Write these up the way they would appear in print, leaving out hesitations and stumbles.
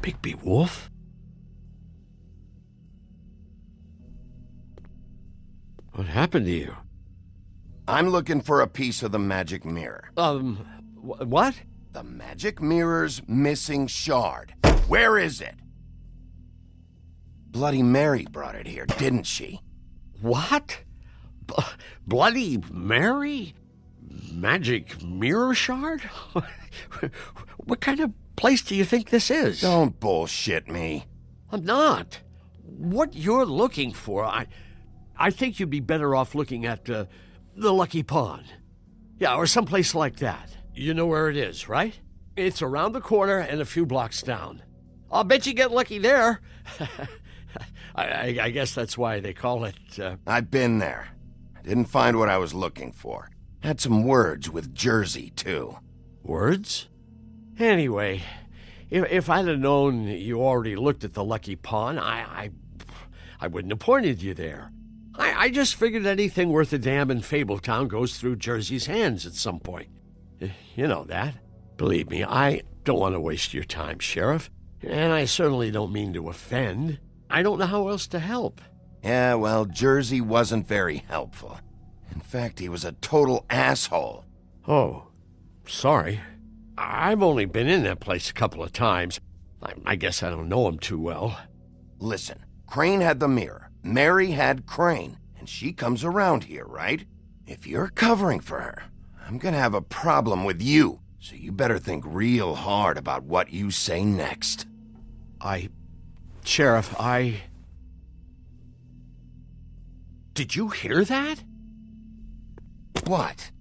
Bigby Wolf? What happened to you? I'm looking for a piece of the magic mirror. What? The magic mirror's missing shard. Where is it? Bloody Mary brought it here, didn't she? What? Bloody Mary? Magic mirror shard? What kind of place do you think this is? Don't bullshit me. I'm not. What you're looking for, I think you'd be better off looking at the Lucky Pond. Yeah, or someplace like that. You know where it is, right? It's around the corner and a few blocks down. I'll bet you get lucky there. I guess that's why they call it, I've been there. I didn't find what I was looking for. Had some words with Jersey, too. Words? Anyway, if I'd have known you already looked at the Lucky Pond, I wouldn't have pointed you there. I just figured anything worth a damn in Fabletown goes through Jersey's hands at some point. You know that. Believe me, I don't want to waste your time, Sheriff. And I certainly don't mean to offend. I don't know how else to help. Yeah, well, Jersey wasn't very helpful. In fact, he was a total asshole. Oh, sorry. I've only been in that place a couple of times. I guess I don't know him too well. Listen, Crane had the mirror. Mary had Crane, and she comes around here, right? If you're covering for her, I'm gonna have a problem with you, so you better think real hard about what you say next. Sheriff, Did you hear that? What?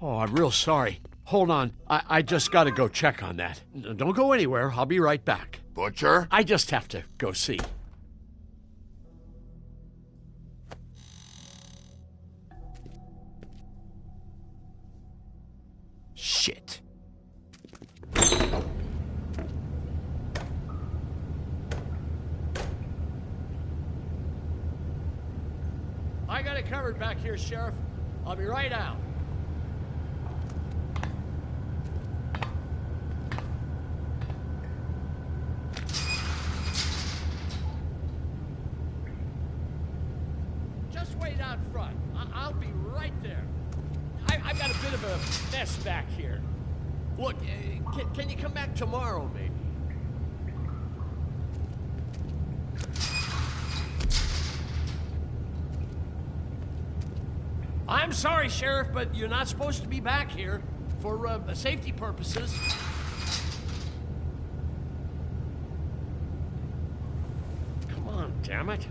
Oh, I'm real sorry. Hold on, I just gotta go check on that. Don't go anywhere, I'll be right back. Butcher? I just have to go see. Shit. I got it covered back here, Sheriff. I'll be right out. Just wait out front. I'll be right there. I've got a bit of a mess back here. Look, can you come back tomorrow, maybe? I'm sorry, Sheriff, but you're not supposed to be back here for safety purposes. Come on, damn it.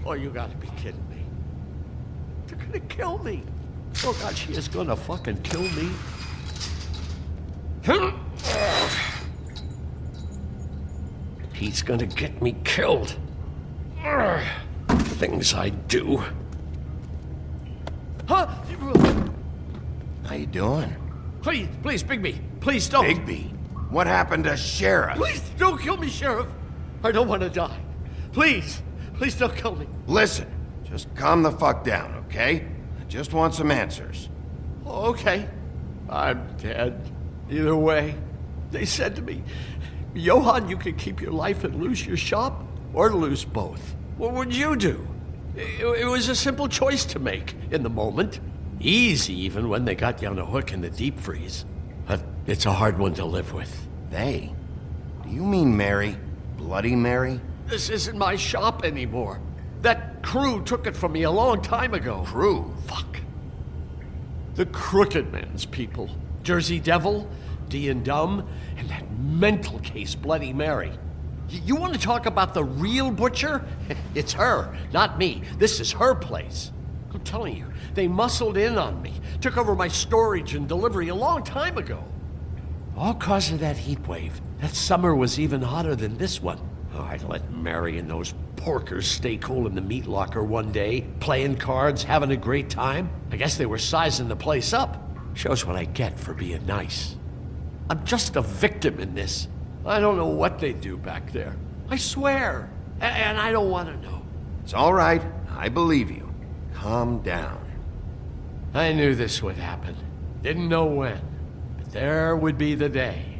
Oh, you gotta be kidding me. They're gonna kill me. Oh, God, she is gonna fucking kill me. He's gonna get me killed. Things I do. Huh? How you doing? Please, Bigby. Please don't. Bigby? What happened to Sheriff? Please don't kill me, Sheriff. I don't want to die. Please don't kill me. Listen, just calm the fuck down, okay? I just want some answers. Okay. I'm dead. Either way. They said to me, Johann, you could keep your life and lose your shop, or lose both. What would you do? It was a simple choice to make in the moment. Easy even when they got you on a hook in the deep freeze. But it's a hard one to live with. They? Do you mean Mary? Bloody Mary? This isn't my shop anymore. That crew took it from me a long time ago. Crew? Fuck. The Crooked Man's people. Jersey Devil, D and Dumb, and that mental case Bloody Mary. You want to talk about the real butcher? It's her, not me. This is her place. I'm telling you, they muscled in on me, took over my storage and delivery a long time ago. All cause of that heat wave. That summer was even hotter than this one. Oh, I let Mary and those porkers stay cool in the meat locker one day, playing cards, having a great time. I guess they were sizing the place up. Shows what I get for being nice. I'm just a victim in this. I don't know what they do back there. I swear. And I don't want to know. It's all right. I believe you. Calm down. I knew this would happen. Didn't know when. But there would be the day.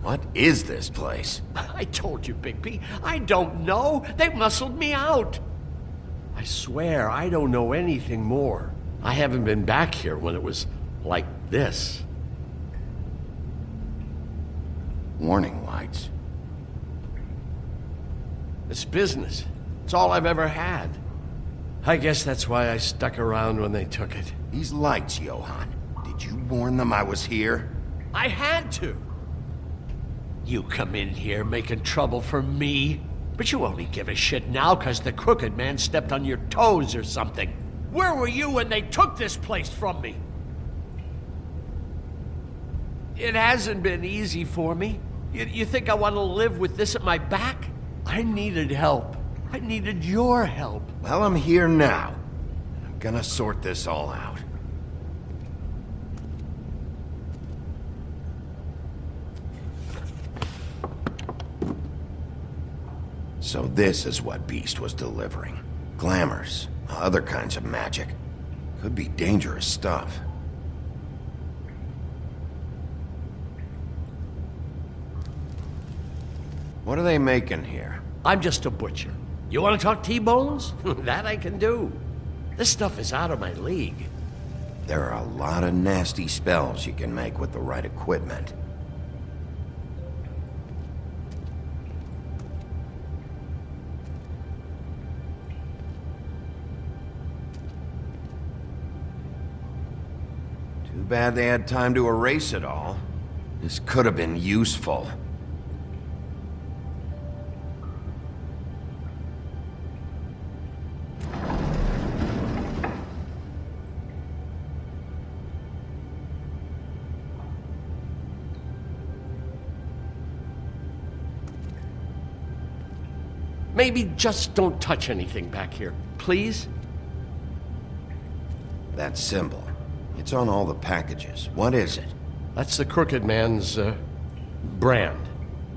What is this place? I told you, Bigby. I don't know. They muscled me out. I swear I don't know anything more. I haven't been back here when it was like this. Warning lights. It's business. It's all I've ever had. I guess that's why I stuck around when they took it. These lights, Johann. Did you warn them I was here? I had to. You come in here making trouble for me, but you only give a shit now because the crooked man stepped on your toes or something. Where were you when they took this place from me? It hasn't been easy for me. You think I want to live with this at my back? I needed help. I needed your help. Well, I'm here now. And I'm gonna sort this all out. So this is what Beast was delivering. Glamours, other kinds of magic. Could be dangerous stuff. What are they making here? I'm just a butcher. You want to talk T-bones? That I can do. This stuff is out of my league. There are a lot of nasty spells you can make with the right equipment. Too bad they had time to erase it all. This could have been useful. Maybe just don't touch anything back here, please? That symbol. It's on all the packages. What is it? That's the crooked man's, brand.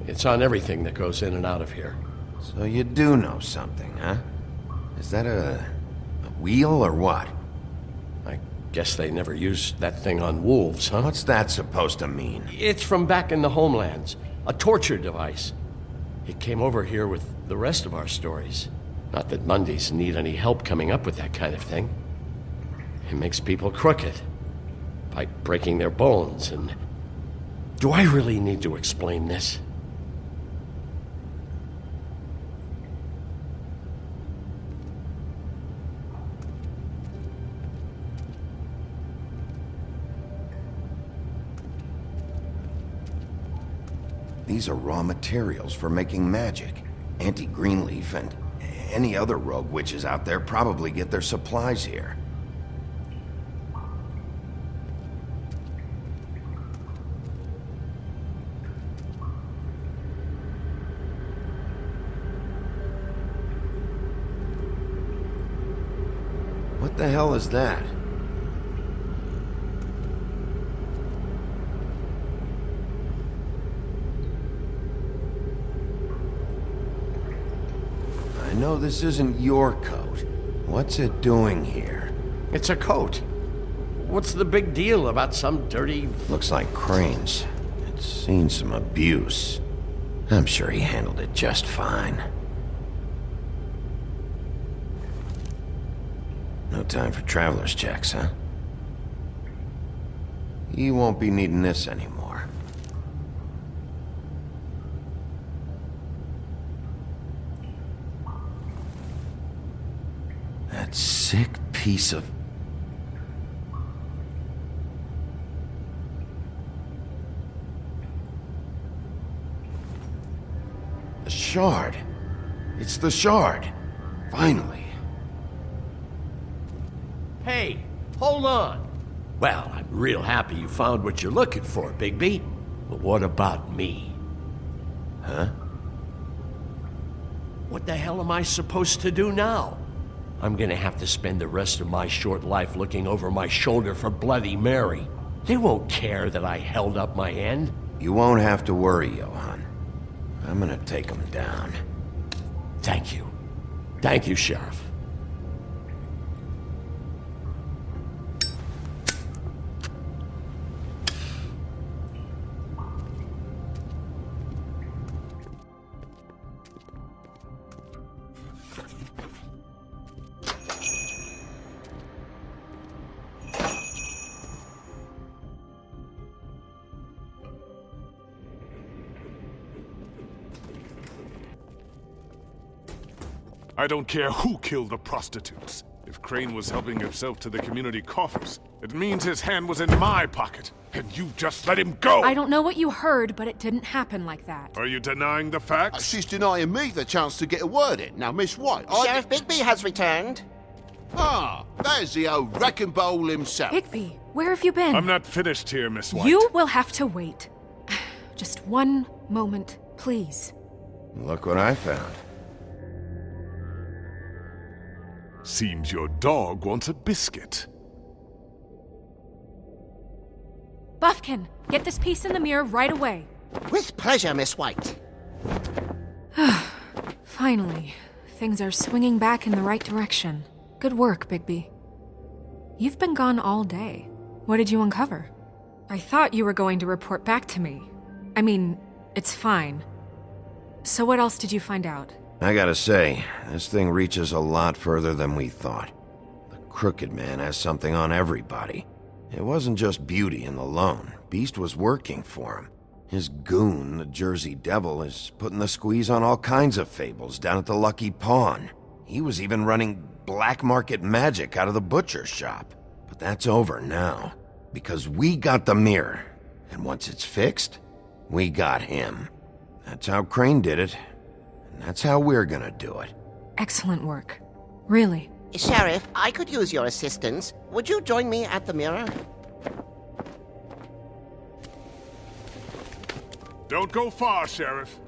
It's on everything that goes in and out of here. So you do know something, huh? Is that a wheel or what? I guess they never used that thing on wolves, huh? What's that supposed to mean? It's from back in the homelands. A torture device. It came over here with the rest of our stories. Not that Mundies need any help coming up with that kind of thing. It makes people crooked. By breaking their bones and... Do I really need to explain this? These are raw materials for making magic. Auntie Greenleaf and any other rogue witches out there probably get their supplies here. What the hell is that? I know this isn't your coat. What's it doing here? It's a coat. What's the big deal about some dirty... Looks like Crane's. It's seen some abuse. I'm sure he handled it just fine. No time for traveler's checks, huh? You won't be needing this anymore. That sick piece of... The shard. It's the shard. Finally. Hey, hold on. Well, I'm real happy you found what you're looking for, Bigby. But what about me? Huh? What the hell am I supposed to do now? I'm gonna have to spend the rest of my short life looking over my shoulder for Bloody Mary. They won't care that I held up my end. You won't have to worry, Johann. I'm gonna take him down. Thank you. Thank you, Sheriff. I don't care who killed the prostitutes. If Crane was helping himself to the community coffers, it means his hand was in my pocket, and you just let him go! I don't know what you heard, but it didn't happen like that. Are you denying the facts? She's denying me the chance to get a word in. Now, Miss White, Sheriff Bigby has returned. Ah, there's the old wrecking bowl himself. Bigby, where have you been? I'm not finished here, Miss White. You will have to wait. Just one moment, please. Look what I found. Seems your dog wants a biscuit. Buffkin, get this piece in the mirror right away. With pleasure, Miss White. Finally, things are swinging back in the right direction. Good work, Bigby. You've been gone all day. What did you uncover? I thought you were going to report back to me. I mean, it's fine. So what else did you find out? I gotta say, this thing reaches a lot further than we thought. The Crooked Man has something on everybody. It wasn't just Beauty and the Lone. Beast was working for him. His goon, the Jersey Devil, is putting the squeeze on all kinds of fables down at the Lucky Pawn. He was even running black market magic out of the butcher shop. But that's over now, because we got the mirror. And once it's fixed, we got him. That's how Crane did it. And that's how we're gonna do it. Excellent work. Really. Sheriff, I could use your assistance. Would you join me at the mirror? Don't go far, Sheriff.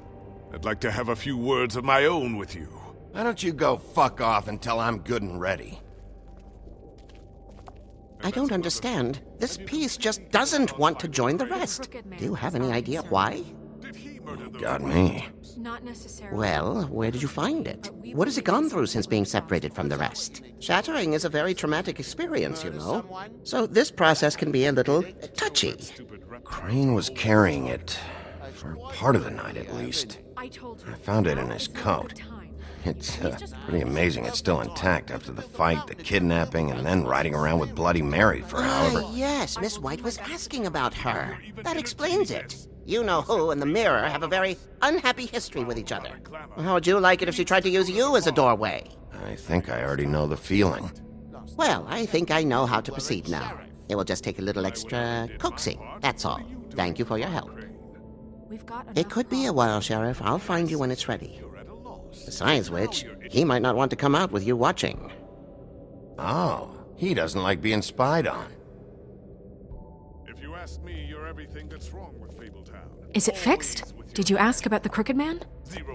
I'd like to have a few words of my own with you. Why don't you go fuck off until I'm good and ready? I don't understand. This piece just doesn't want to join the rest. Do you have any idea why? Did he murder the Got me. Not necessarily. Well, where did you find it? What has it gone through since being separated from the rest? Shattering is a very traumatic experience, you know. So this process can be a little touchy. Crane was carrying it. For part of the night, at least. I told you. I found it in his coat. It's pretty amazing it's still intact after the fight, the kidnapping, and then riding around with Bloody Mary for however... Yes, Miss White was asking about her. That explains it. You know who and the mirror have a very unhappy history with each other. How would you like it if she tried to use you as a doorway? I think I already know the feeling. Well, I think I know how to proceed now. It will just take a little extra coaxing, that's all. Thank you for your help. We've got It could be a while, Sheriff. I'll find you when it's ready. Besides which, he might not want to come out with you watching. Oh, he doesn't like being spied on. If you ask me, you're everything that's wrong with Fabletown. Is it fixed? Did you ask about the Crooked Man?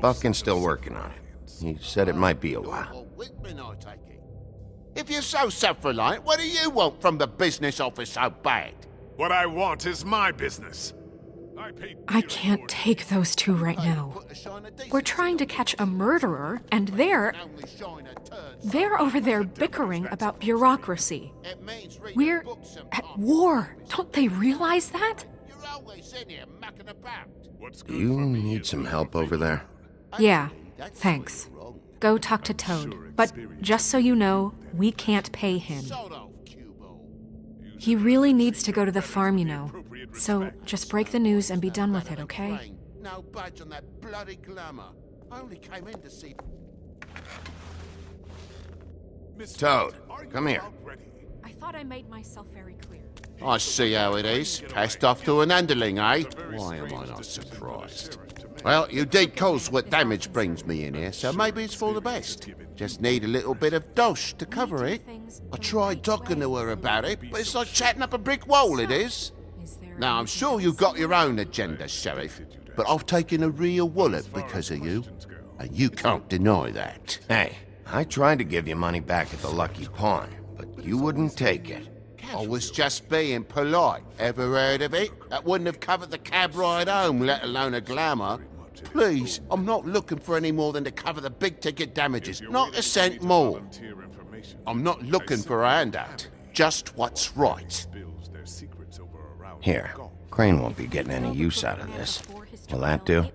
Buffkin's still working on it. He said it might be a while. Whitman, I take it. If you're so self-reliant, what do you want from the business office so bad? What I want is my business. I can't take those two right now. We're trying to catch a murderer, and they're over there bickering about bureaucracy. We're at war. Don't they realize that? Do you need some help over there? Yeah, thanks. Go talk to Toad. But just so you know, we can't pay him. He really needs to go to the farm, you know. So just break the news and be done with it, okay? No budge on that bloody glamour. I only came in to see... Toad, come here. I thought I made myself very clear. I see how it is. Passed off to an underling, eh? Why am I not surprised? Well, you did cause what damage brings me in here, so maybe it's for the best. Just need a little bit of dosh to cover it. I tried talking to her about it, but it's like chatting up a brick wall, it is. Now, I'm sure you've got your own agenda, Sheriff, but I've taken a real wallet because of you, and you can't deny that. Hey, I tried to give you money back at the Lucky Pawn, but you wouldn't take it. I was just being polite. Ever heard of it? That wouldn't have covered the cab ride home, let alone a glamour. Please, I'm not looking for any more than to cover the big-ticket damages, not a cent more. I'm not looking for a handout, just what's right. Here, Crane won't be getting any use out of this. Will that do?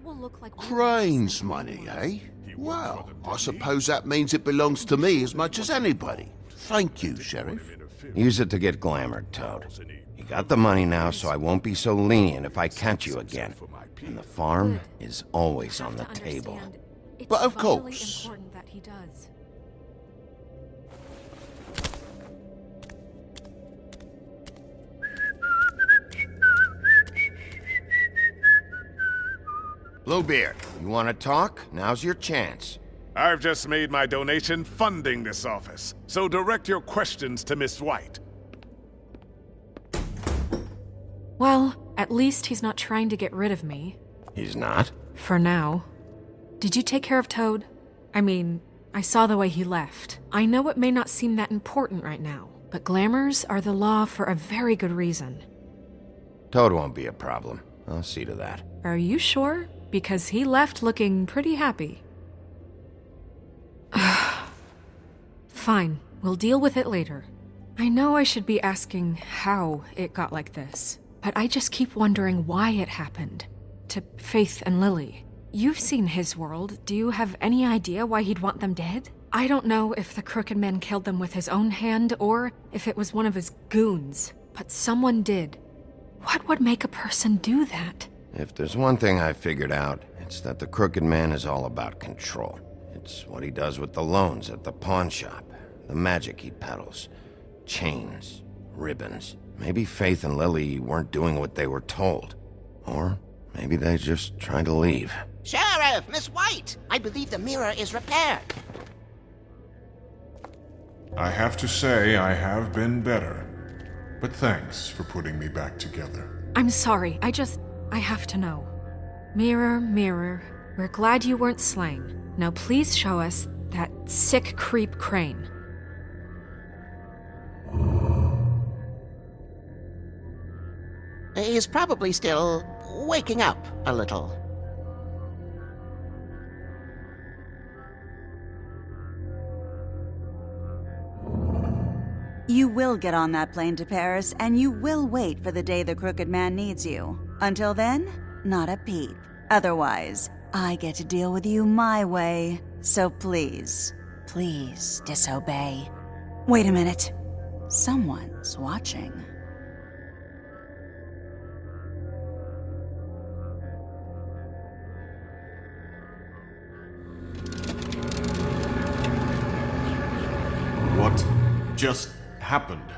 Crane's money, eh? Well, I suppose that means it belongs to me as much as anybody. Thank you, Sheriff. Use it to get glamored, Toad. You got the money now, so I won't be so lenient if I catch you again. And the farm is always on the table. But of course. That he does. Bluebeard, you want to talk? Now's your chance. I've just made my donation funding this office, so direct your questions to Miss White. Well, at least he's not trying to get rid of me. He's not? For now. Did you take care of Toad? I mean, I saw the way he left. I know it may not seem that important right now, but glamours are the law for a very good reason. Toad won't be a problem. I'll see to that. Are you sure? Because he left looking pretty happy. Fine, we'll deal with it later. I know I should be asking how it got like this, but I just keep wondering why it happened. To Faith and Lily. You've seen his world. Do you have any idea why he'd want them dead? I don't know if the Crooked Man killed them with his own hand or if it was one of his goons, but someone did. What would make a person do that? If there's one thing I figured out, it's that the Crooked Man is all about control. It's what he does with the loans at the pawn shop, the magic he peddles, chains, ribbons. Maybe Faith and Lily weren't doing what they were told. Or maybe they just tried to leave. Sheriff, Miss White! I believe the mirror is repaired. I have to say I have been better. But thanks for putting me back together. I'm sorry, I have to know. Mirror, mirror, we're glad you weren't slain. Now please show us that sick creep Crane. He's probably still waking up a little. You will get on that plane to Paris, and you will wait for the day the Crooked Man needs you. Until then, not a peep. Otherwise, I get to deal with you my way. So please, please disobey. Wait a minute. Someone's watching. What just happened?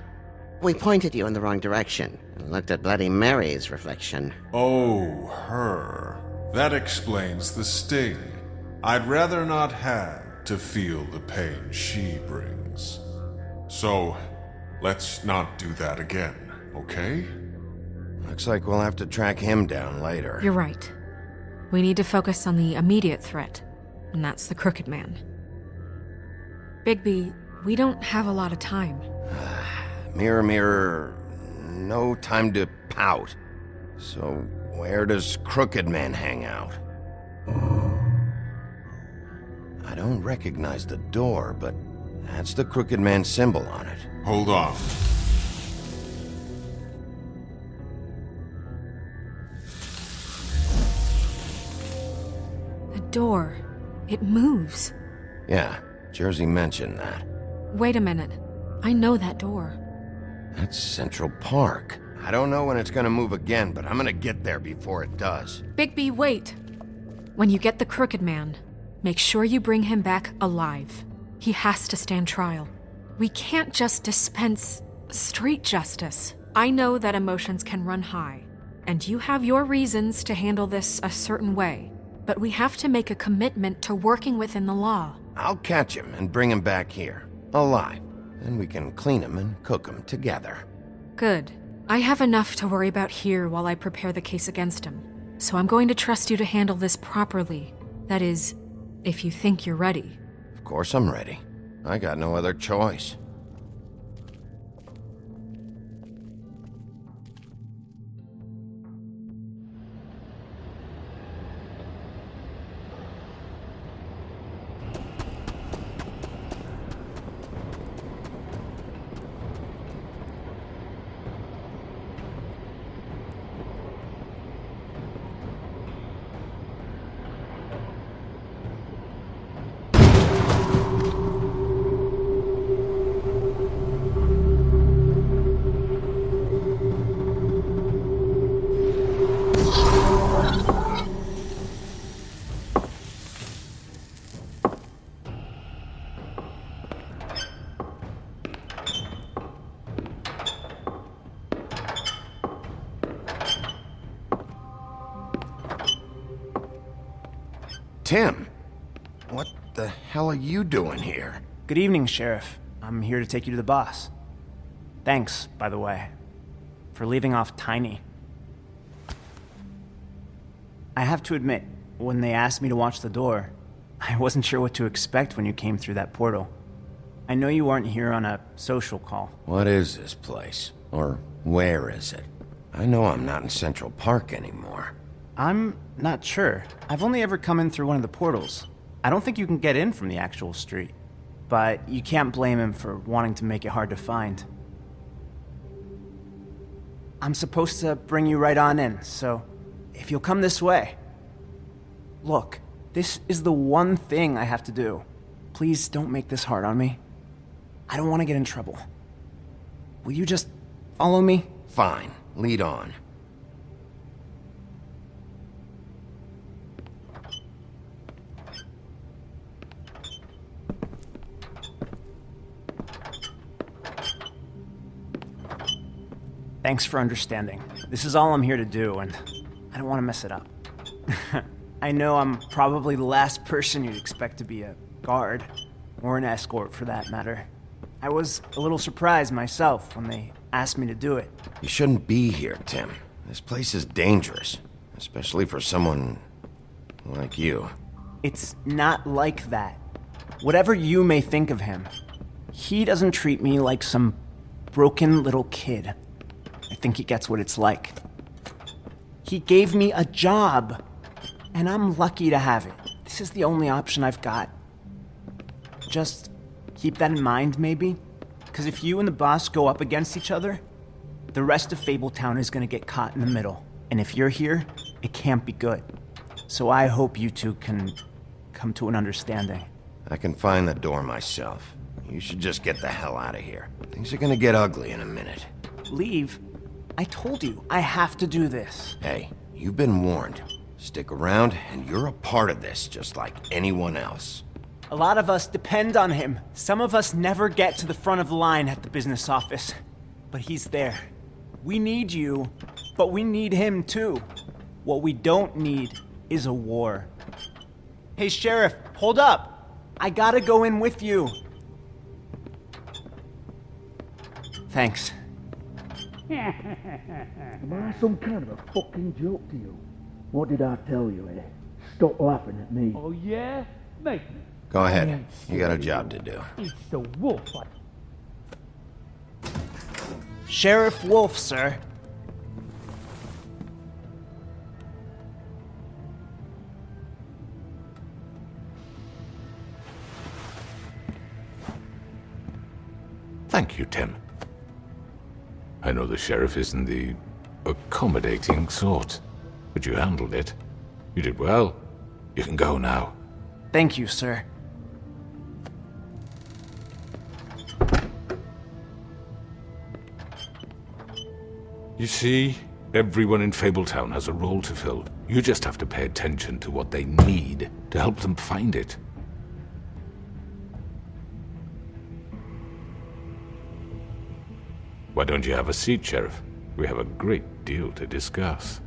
We pointed you in the wrong direction and looked at Bloody Mary's reflection. Oh, her. That explains the sting. I'd rather not have to feel the pain she brings. So, let's not do that again, okay? Looks like we'll have to track him down later. You're right. We need to focus on the immediate threat, and that's the Crooked Man. Bigby, we don't have a lot of time. Mirror, mirror, no time to pout. So, where does Crooked Man hang out? I don't recognize the door, but that's the Crooked Man symbol on it. Hold on. The door. It moves. Yeah, Jersey mentioned that. Wait a minute. I know that door. That's Central Park. I don't know when it's gonna move again, but I'm gonna get there before it does. Bigby, wait! When you get the Crooked Man, make sure you bring him back alive. He has to stand trial. We can't just dispense street justice. I know that emotions can run high, and you have your reasons to handle this a certain way, but we have to make a commitment to working within the law. I'll catch him and bring him back here, alive. Then we can clean him and cook him together. Good. I have enough to worry about here while I prepare the case against him, so I'm going to trust you to handle this properly. That is, if you think you're ready. Of course I'm ready. I got no other choice. Tim, what the hell are you doing here? Good evening, Sheriff. I'm here to take you to the boss. Thanks, by the way, for leaving off Tiny. I have to admit, when they asked me to watch the door, I wasn't sure what to expect when you came through that portal. I know you aren't here on a social call. What is this place? Or where is it? I know I'm not in Central Park anymore. I'm not sure. I've only ever come in through one of the portals. I don't think you can get in from the actual street. But you can't blame him for wanting to make it hard to find. I'm supposed to bring you right on in, so if you'll come this way. Look, this is the one thing I have to do. Please don't make this hard on me. I don't want to get in trouble. Will you just follow me? Fine, lead on. Thanks for understanding. This is all I'm here to do, and I don't want to mess it up. I know I'm probably the last person you'd expect to be a guard, or an escort for that matter. I was a little surprised myself when they asked me to do it. You shouldn't be here, Tim. This place is dangerous, especially for someone like you. It's not like that. Whatever you may think of him, he doesn't treat me like some broken little kid. I think he gets what it's like. He gave me a job, and I'm lucky to have it. This is the only option I've got. Just keep that in mind, maybe? Because if you and the boss go up against each other, the rest of Fabletown is gonna get caught in the middle. And if you're here, it can't be good. So I hope you two can come to an understanding. I can find the door myself. You should just get the hell out of here. Things are gonna get ugly in a minute. Leave? I told you, I have to do this. Hey, you've been warned. Stick around, and you're a part of this, just like anyone else. A lot of us depend on him. Some of us never get to the front of the line at the business office. But he's there. We need you, but we need him too. What we don't need is a war. Hey, Sheriff, hold up. I gotta go in with you. Thanks. Am I some kind of a fucking joke to you? What did I tell you, eh? Stop laughing at me. Oh, yeah? Mate. Go ahead. You got a job to do. It's the wolf. Sheriff Wolf, sir. Thank you, Tim. I know the sheriff isn't the accommodating sort, but you handled it. You did well. You can go now. Thank you, sir. You see, everyone in Fabletown has a role to fill. You just have to pay attention to what they need to help them find it. Why don't you have a seat, Sheriff? We have a great deal to discuss.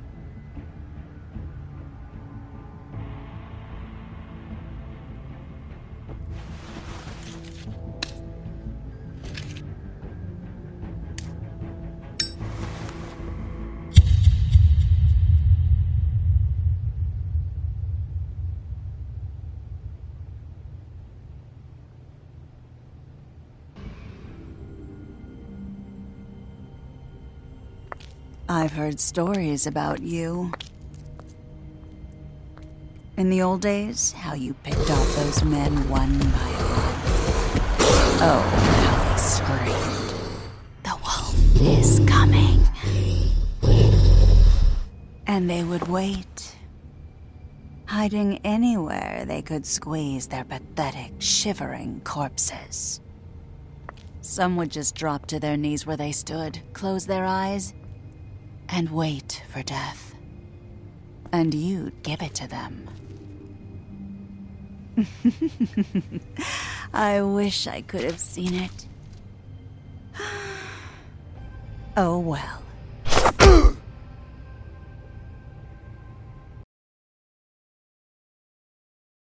I've heard stories about you. In the old days, how you picked off those men one by one. Oh, how they screamed. The wolf is coming. And they would wait, hiding anywhere they could squeeze their pathetic, shivering corpses. Some would just drop to their knees where they stood, close their eyes, and wait for death. And you'd give it to them. I wish I could have seen it. Oh well.